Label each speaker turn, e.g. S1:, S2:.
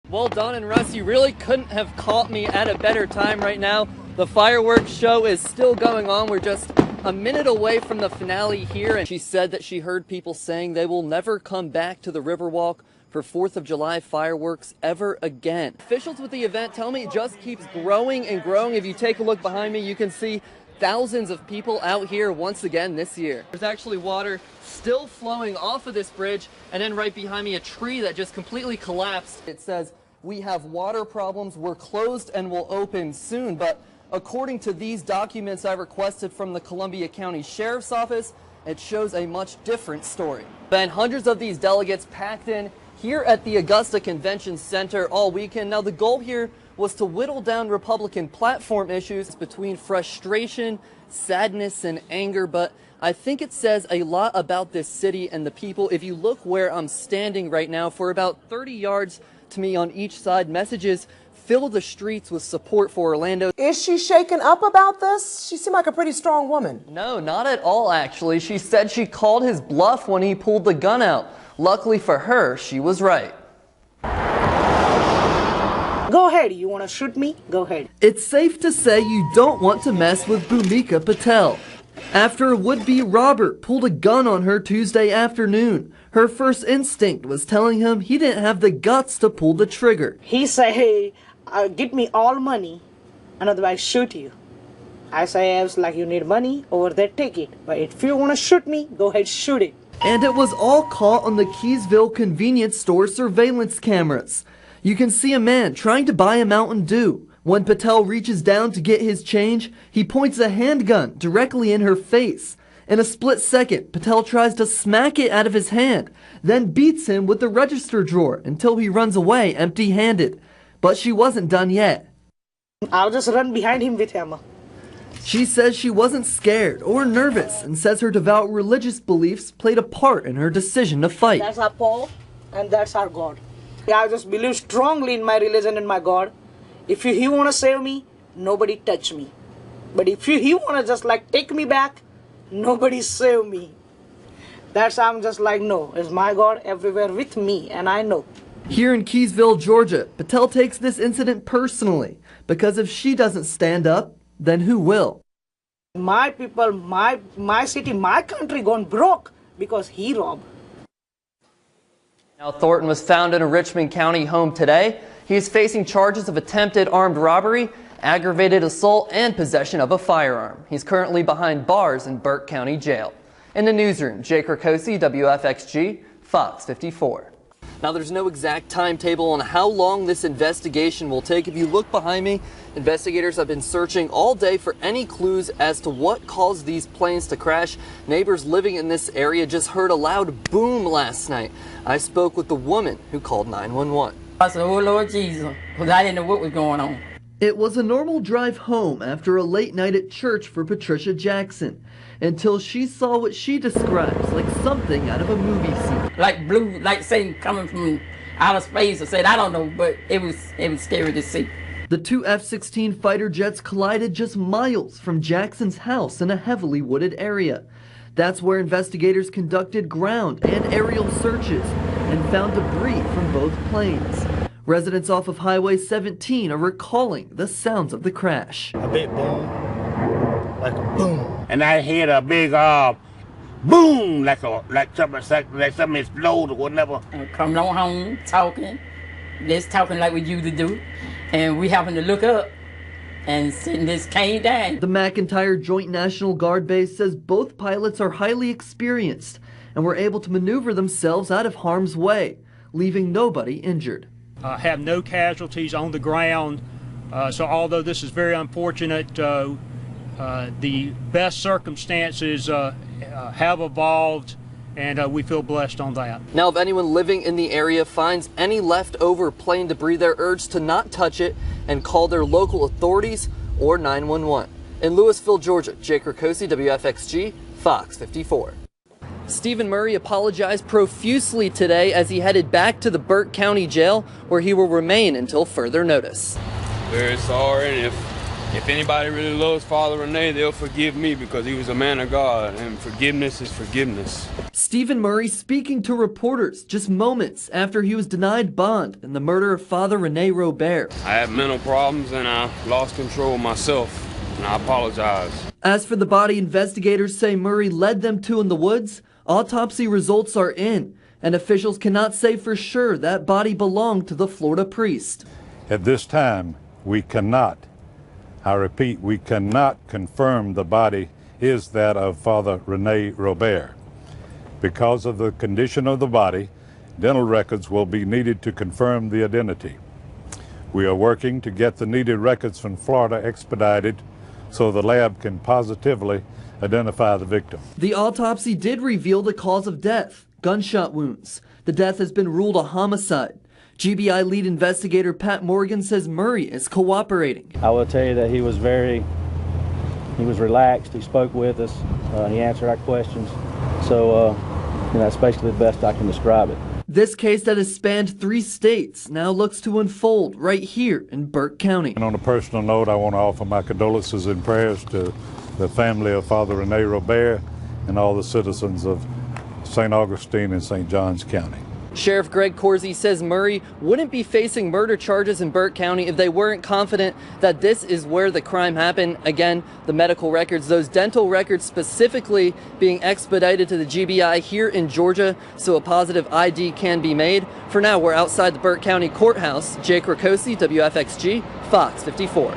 S1: Well, Don and Russ, you really couldn't have caught me at a better time right now. The fireworks show is still going on. We're just a minute away from the finale here, and she said that she heard people saying they will never come back to the Riverwalk for 4th of July fireworks ever again. Officials with the event tell me it just keeps growing and growing. If you take a look behind me, you can see thousands of people out here once again this year. There's actually water still flowing off of this bridge, and then right behind me a tree that just completely collapsed. It says, "We have water problems, we're closed and will open soon." But according to these documents I requested from the Columbia County Sheriff's Office, it shows a much different story. Then hundreds of these delegates packed in here at the Augusta Convention Center all weekend. Now the goal here was to whittle down Republican platform issues between frustration, sadness, and anger, but I think it says a lot about this city and the people. If you look where I'm standing right now, for about 30 yards to me on each side, messages fill the streets with support for Orlando.
S2: Is she shaken up about this? She seemed like a pretty strong woman.
S1: No, not at all, actually. She said she called his bluff when he pulled the gun out. Luckily for her, she was right.
S3: Go ahead, you want to shoot me? Go ahead.
S1: It's safe to say you don't want to mess with Bhumika Patel. After a would-be robber pulled a gun on her Tuesday afternoon, her first instinct was telling him he didn't have the guts to pull the trigger.
S3: He say, "Hey, get me all money, and otherwise shoot you." I say, "I was like, you need money, over there, take it. But if you want to shoot me, go ahead, shoot it."
S1: And it was all caught on the Keysville convenience store surveillance cameras. You can see a man trying to buy a Mountain Dew. When Patel reaches down to get his change, he points a handgun directly in her face. In a split second, Patel tries to smack it out of his hand, then beats him with the register drawer until he runs away empty-handed. But she wasn't done yet.
S3: I'll just run behind him with hammer.
S1: She says she wasn't scared or nervous and says her devout religious beliefs played a part in her decision to fight.
S3: That's our Paul, and that's our God. I just believe strongly in my religion and my God. If he want to save me, nobody touch me. But if he want to just like take me back, nobody save me. That's I'm just like, no, it's my God everywhere with me, and I know.
S1: Here in Keysville, Georgia, Patel takes this incident personally, because if she doesn't stand up, then who will?
S3: My people, my city, my country gone broke because he robbed.
S1: Now, Thornton was found in a Richmond County home today. He is facing charges of attempted armed robbery, aggravated assault, and possession of a firearm. He's currently behind bars in Burke County Jail. In the newsroom, Jake Rakoci, WFXG, Fox 54. Now, there's no exact timetable on how long this investigation will take. If you look behind me, investigators have been searching all day for any clues as to what caused these planes to crash. Neighbors living in this area just heard a loud boom last night. I spoke with the woman who called 911.
S4: I said, "Oh, Lord Jesus," because I didn't know what was going on.
S1: It was a normal drive home after a late night at church for Patricia Jackson, until she saw what she describes like something out of a movie scene.
S4: Like blue, like Satan coming from outer space, or said, I don't know, but it was scary to see.
S1: The two F-16 fighter jets collided just miles from Jackson's house in a heavily wooded area. That's where investigators conducted ground and aerial searches and found debris from both planes. Residents off of Highway 17 are recalling the sounds of the crash.
S5: A big boom, like a boom. And I heard a big boom, like something exploded or whatever.
S4: And coming on home, talking, just talking like we used to do. And we happened to look up and this came down.
S1: The McIntyre Joint National Guard Base says both pilots are highly experienced and were able to maneuver themselves out of harm's way, leaving nobody injured.
S6: Have no casualties on the ground, so although this is very unfortunate, the best circumstances have evolved, and we feel blessed on that.
S1: Now, if anyone living in the area finds any leftover plane debris, they're urged to not touch it and call their local authorities or 911. In Louisville, Georgia, Jake Rakoci, WFXG, Fox 54. Stephen Murray apologized profusely today as he headed back to the Burke County Jail, where he will remain until further notice.
S7: Very sorry, and if anybody really loves Father Rene, they'll forgive me because he was a man of God, and forgiveness is forgiveness.
S1: Stephen Murray speaking to reporters just moments after he was denied bond in the murder of Father Rene Robert.
S7: I had mental problems and I lost control of myself, and I apologize.
S1: As for the body investigators say Murray led them to in the woods, autopsy results are in, and officials cannot say for sure that body belonged to the Florida priest.
S8: At this time, we cannot, I repeat, we cannot confirm the body is that of Father Rene Robert. Because of the condition of the body, dental records will be needed to confirm the identity. We are working to get the needed records from Florida expedited so the lab can positively identify the victim.
S1: The autopsy did reveal the cause of death, gunshot wounds. The death has been ruled a homicide. GBI lead investigator Pat Morgan says Murray is cooperating.
S9: I will tell you that he was relaxed, he spoke with us, he answered our questions. So, that's basically the best I can describe it.
S1: This case that has spanned 3 states now looks to unfold right here in Burke County.
S8: And on a personal note, I want to offer my condolences and prayers to the family of Father Rene Robert and all the citizens of St. Augustine and St. Johns County.
S1: Sheriff Greg Corsi says Murray wouldn't be facing murder charges in Burke County if they weren't confident that this is where the crime happened. Again, the medical records, those dental records specifically being expedited to the GBI here in Georgia so a positive ID can be made. For now, we're outside the Burke County Courthouse. Jake Rakoci, WFXG, Fox 54.